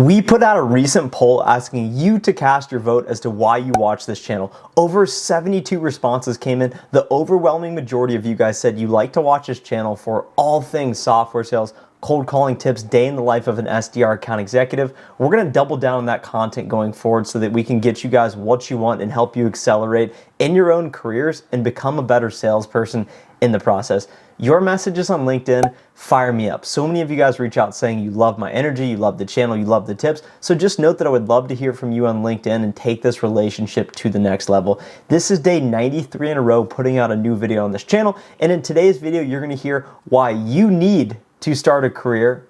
We put out a recent poll asking you to cast your vote as to why you watch this channel. Over 72 responses came in. The overwhelming majority of you guys said you like to watch this channel for all things software sales, cold calling tips, day in the life of an SDR account executive. We're going to double down on that content going forward so that we can get you guys what you want and help you accelerate in your own careers and become a better salesperson in the process. Your messages on LinkedIn fire me up. So many of you guys reach out saying you love my energy, you love the channel, you love the tips. So just note that I would love to hear from you on LinkedIn and take this relationship to the next level. This is day 93 in a row putting out a new video on this channel. And in today's video, you're going to hear why you need to start a career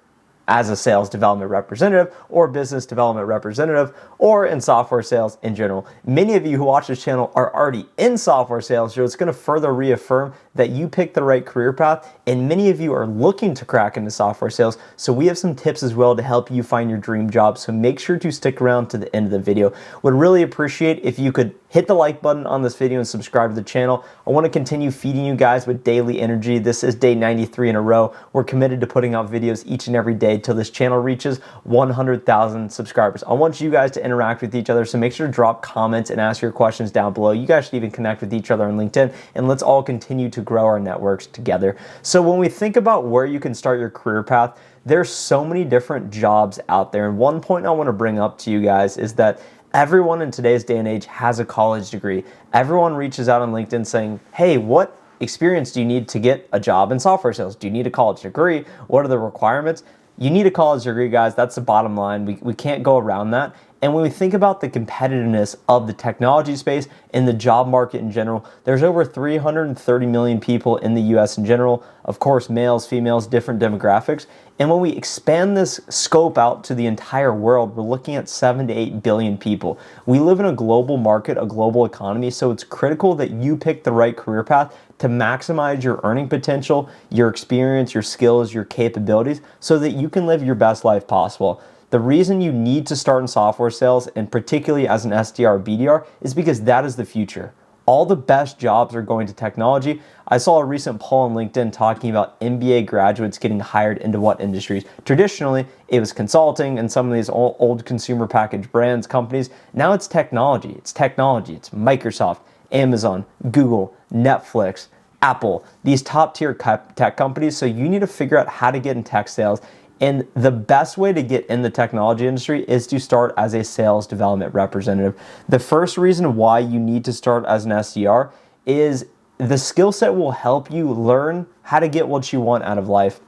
as a sales development representative or business development representative or in software sales in general. Many of you who watch this channel are already in software sales, so it's going to further reaffirm that you picked the right career path, and many of you are looking to crack into software sales, so we have some tips as well to help you find your dream job, so make sure to stick around to the end of the video. Would really appreciate if you could hit the like button on this video and subscribe to the channel. I want to continue feeding you guys with daily energy. This is day 93 in a row. We're committed to putting out videos each and every day till this channel reaches 100,000 subscribers. I want you guys to interact with each other, so make sure to drop comments and ask your questions down below. You guys should even connect with each other on LinkedIn, and let's all continue to grow our networks together. So when we think about where you can start your career path, there's so many different jobs out there. And one point I want to bring up to you guys is that everyone in today's day and age has a college degree. Everyone reaches out on LinkedIn saying, hey, what experience do you need to get a job in software sales? Do you need a college degree? What are the requirements? You need a college degree, guys. That's the bottom line. We can't go around that. And when we think about the competitiveness of the technology space and the job market in general, there's over 330 million people in the US in general. Of course, males, females, different demographics. And when we expand this scope out to the entire world, we're looking at 7 to 8 billion people. We live in a global market, a global economy, so it's critical that you pick the right career path to maximize your earning potential, your experience, your skills, your capabilities, so that you can live your best life possible. The reason you need to start in software sales, and particularly as an SDR or BDR, is because that is the future. All the best jobs are going to technology. I saw a recent poll on LinkedIn talking about MBA graduates getting hired into what industries. Traditionally, it was consulting and some of these old consumer package brands, companies. Now it's technology. It's technology. It's Microsoft, Amazon, Google, Netflix, Apple, these top tier tech companies. So you need to figure out how to get in tech sales. And the best way to get in the technology industry is to start as a sales development representative. The first reason why you need to start as an SDR is the skill set will help you learn how to get what you want out of life.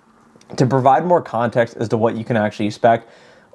To provide more context as to what you can actually expect,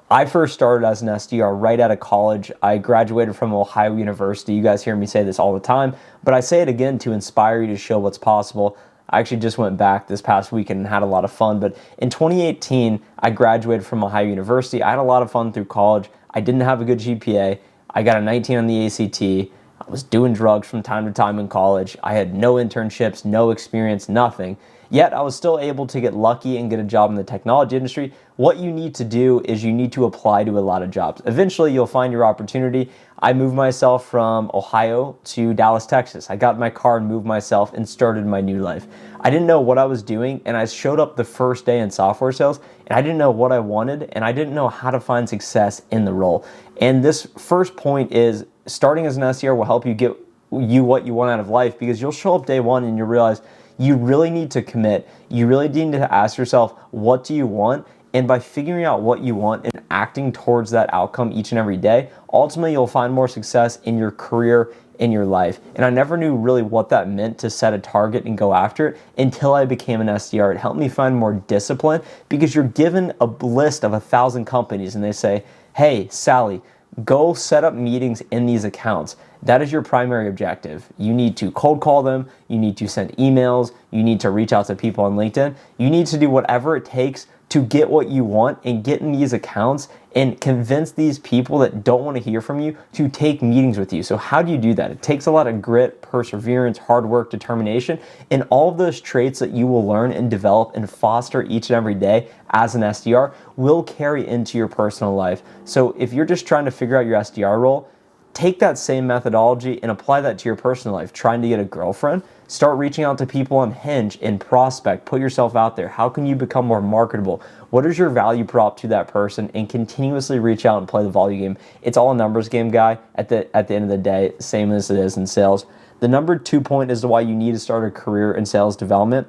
I first started as an SDR right out of college. I graduated from Ohio University. You guys hear me say this all the time, but I say it again to inspire you to show what's possible. I actually just went back this past weekend and had a lot of fun. But in 2018, I graduated from Ohio University. I had a lot of fun through college. I didn't have a good GPA. I got a 19 on the ACT. I was doing drugs from time to time in college. I had no internships, no experience, nothing. Yet I was still able to get lucky and get a job in the technology industry. What you need to do is you need to apply to a lot of jobs. Eventually, you'll find your opportunity. I moved myself from Ohio to Dallas, Texas. I got in my car and moved myself and started my new life. I didn't know what I was doing, and I showed up the first day in software sales, and I didn't know what I wanted, and I didn't know how to find success in the role. And this first point is starting as an SDR will help you get what you want out of life, because you'll show up day one and you'll realize you really need to commit. You really need to ask yourself, what do you want? And by figuring out what you want and acting towards that outcome each and every day, ultimately you'll find more success in your career, in your life. And I never knew really what that meant to set a target and go after it until I became an SDR. It helped me find more discipline, because you're given a list of 1,000 companies and they say, hey, Sally, go set up meetings in these accounts. That is your primary objective. You need to cold call them. You need to send emails. You need to reach out to people on LinkedIn. You need to do whatever it takes to get what you want and get in these accounts and convince these people that don't want to hear from you to take meetings with you. So how do you do that? It takes a lot of grit, perseverance, hard work, determination, and all of those traits that you will learn and develop and foster each and every day as an SDR will carry into your personal life. So if you're just trying to figure out your SDR role, take that same methodology and apply that to your personal life. Trying to get a girlfriend, start reaching out to people on Hinge and prospect, put yourself out there. How can you become more marketable? What is your value prop to that person? And continuously reach out and play the volume game. It's all a numbers game, guy, at the end of the day, same as it is in sales. The number 2 point as to why you need to start a career in sales development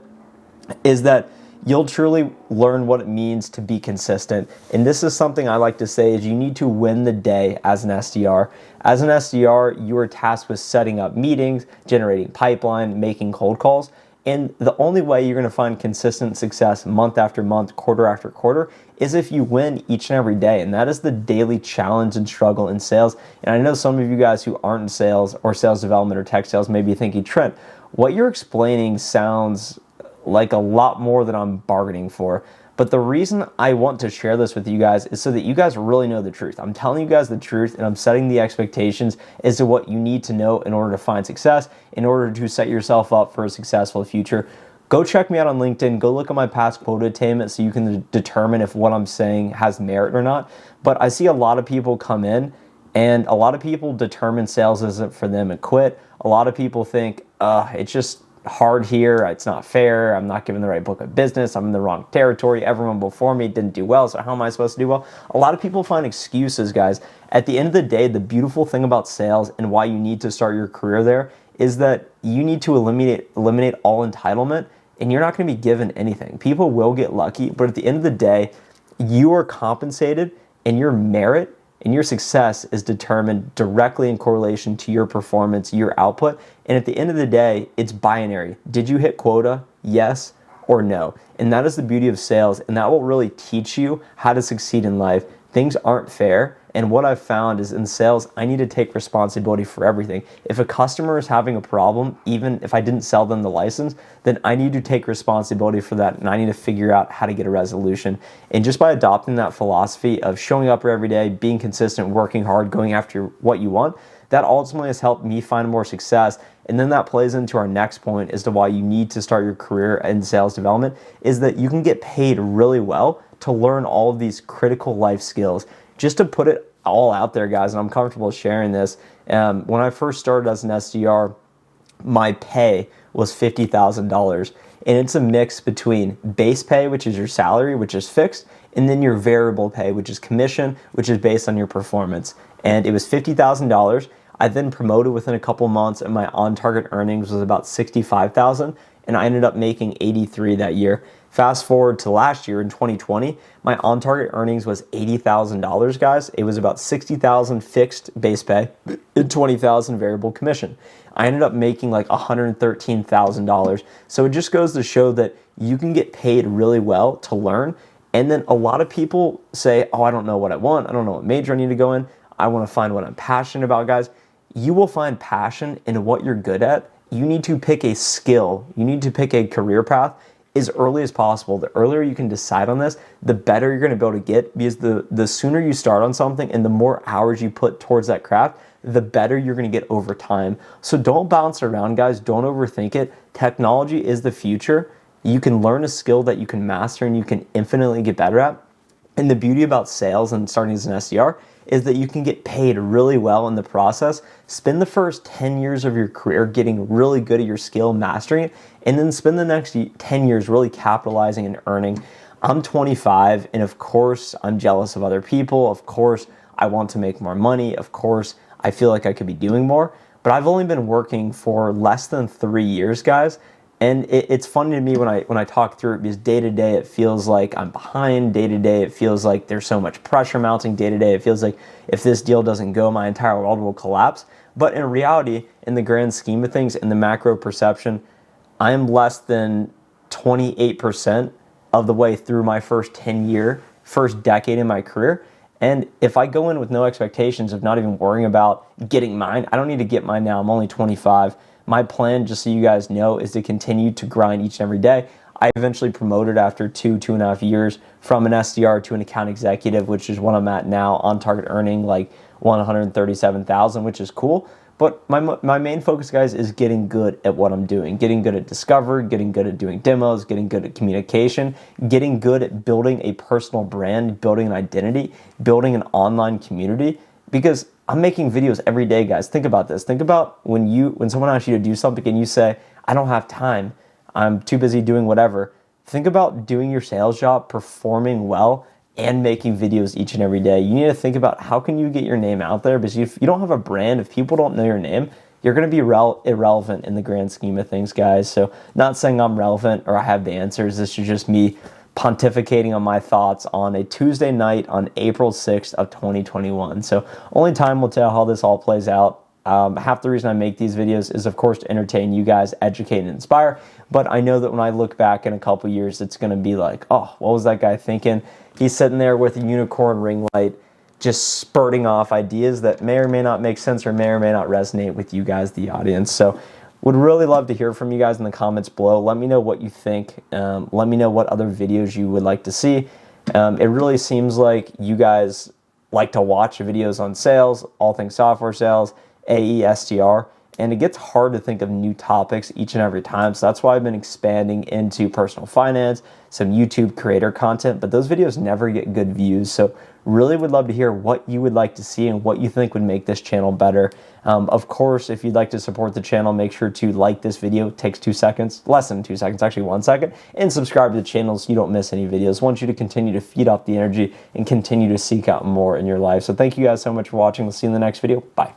is that you'll truly learn what it means to be consistent. And this is something I like to say is you need to win the day as an SDR. As an SDR, you are tasked with setting up meetings, generating pipeline, making cold calls. And the only way you're going to find consistent success month after month, quarter after quarter, is if you win each and every day. And that is the daily challenge and struggle in sales. And I know some of you guys who aren't in sales or sales development or tech sales may be thinking, Trent, what you're explaining sounds like a lot more than I'm bargaining for. But the reason I want to share this with you guys is so that you guys really know the truth. I'm telling you guys the truth, and I'm setting the expectations as to what you need to know in order to find success, in order to set yourself up for a successful future. Go check me out on LinkedIn. Go look at my past quota attainment so you can determine if what I'm saying has merit or not. But I see a lot of people come in, and a lot of people determine sales isn't for them and quit. A lot of people think, it's just hard here, it's not fair, I'm not given the right book of business, I'm in the wrong territory, everyone before me didn't do well, so how am I supposed to do well? A lot of people find excuses, guys. At the end of the day, the beautiful thing about sales and why you need to start your career there is that you need to eliminate all entitlement, and you're not going to be given anything. People will get lucky, but at the end of the day, you are compensated, and your merit and your success is determined directly in correlation to your performance, your output. And at the end of the day, it's binary. Did you hit quota? Yes or no. And that is the beauty of sales. And that will really teach you how to succeed in life. Things aren't fair. And what I've found is in sales, I need to take responsibility for everything. If a customer is having a problem, even if I didn't sell them the license, then I need to take responsibility for that, and I need to figure out how to get a resolution. And just by adopting that philosophy of showing up every day, being consistent, working hard, going after what you want, that ultimately has helped me find more success. And then that plays into our next point as to why you need to start your career in sales development, is that you can get paid really well to learn all of these critical life skills. Just to put it all out there, guys, and I'm comfortable sharing this, when I first started as an SDR, my pay was $50,000. And it's a mix between base pay, which is your salary, which is fixed, and then your variable pay, which is commission, which is based on your performance. And it was $50,000. I then promoted within a couple months, and my on-target earnings was about $65,000, and I ended up making $83,000 that year. Fast forward to last year in 2020, my on-target earnings was $80,000, guys. It was about $60,000 fixed base pay and $20,000 variable commission. I ended up making like $113,000. So it just goes to show that you can get paid really well to learn. And then a lot of people say, oh, I don't know what I want. I don't know what major I need to go in. I want to find what I'm passionate about, guys. You will find passion in what you're good at. You need to pick a skill. You need to pick a career path as early as possible. The earlier you can decide on this, the better you're going to be able to get, because the sooner you start on something and the more hours you put towards that craft, the better you're going to get over time. So don't bounce around, guys. Don't overthink it. Technology is the future. You can learn a skill that you can master and you can infinitely get better at. And the beauty about sales and starting as an SDR is that you can get paid really well in the process. Spend the first 10 years of your career getting really good at your skill, mastering it, and then spend the next 10 years really capitalizing and earning. I'm 25, and of course, I'm jealous of other people. Of course, I want to make more money. Of course, I feel like I could be doing more. But I've only been working for less than 3 years, guys. And it's funny to me when I talk through it, because day to day it feels like I'm behind. Day to day it feels like there's so much pressure mounting. Day to day it feels like if this deal doesn't go, my entire world will collapse. But in reality, in the grand scheme of things, in the macro perception, I'm less than 28% of the way through my first decade in my career. And if I go in with no expectations of not even worrying about getting mine, I don't need to get mine now. I'm only 25. My plan, just so you guys know, is to continue to grind each and every day. I eventually promoted after 2.5 years from an SDR to an account executive, which is what I'm at now, on target earning like $137,000, which is cool. But my main focus, guys, is getting good at what I'm doing, getting good at discovery, getting good at doing demos, getting good at communication, getting good at building a personal brand, building an identity, building an online community. Because I'm making videos every day, guys. Think about this. Think about when someone asks you to do something and you say, I don't have time, I'm too busy doing whatever. Think about doing your sales job, performing well, and making videos each and every day. You need to think about how can you get your name out there, because if you don't have a brand, if people don't know your name, you're going to be irrelevant in the grand scheme of things, guys. So not saying I'm relevant or I have the answers. This is just me pontificating on my thoughts on a Tuesday night on April 6th of 2021. So only time will tell how this all plays out. Half the reason I make these videos is, of course, to entertain you guys, educate, and inspire. But I know that when I look back in a couple years, it's going to be like, oh, what was that guy thinking? He's sitting there with a unicorn ring light, just spurting off ideas that may or may not make sense or may not resonate with you guys, the audience. So would really love to hear from you guys in the comments below. Let me know what you think. Let me know what other videos you would like to see. It really seems like you guys like to watch videos on sales, all things software sales, AE, STR, and it gets hard to think of new topics each and every time. So that's why I've been expanding into personal finance, some YouTube creator content, but those videos never get good views. So really would love to hear what you would like to see and what you think would make this channel better. Of course, if you'd like to support the channel, make sure to like this video. It takes 2 seconds, less than 2 seconds, actually 1 second, and subscribe to the channel so you don't miss any videos. I want you to continue to feed off the energy and continue to seek out more in your life. So thank you guys so much for watching. We'll see you in the next video. Bye.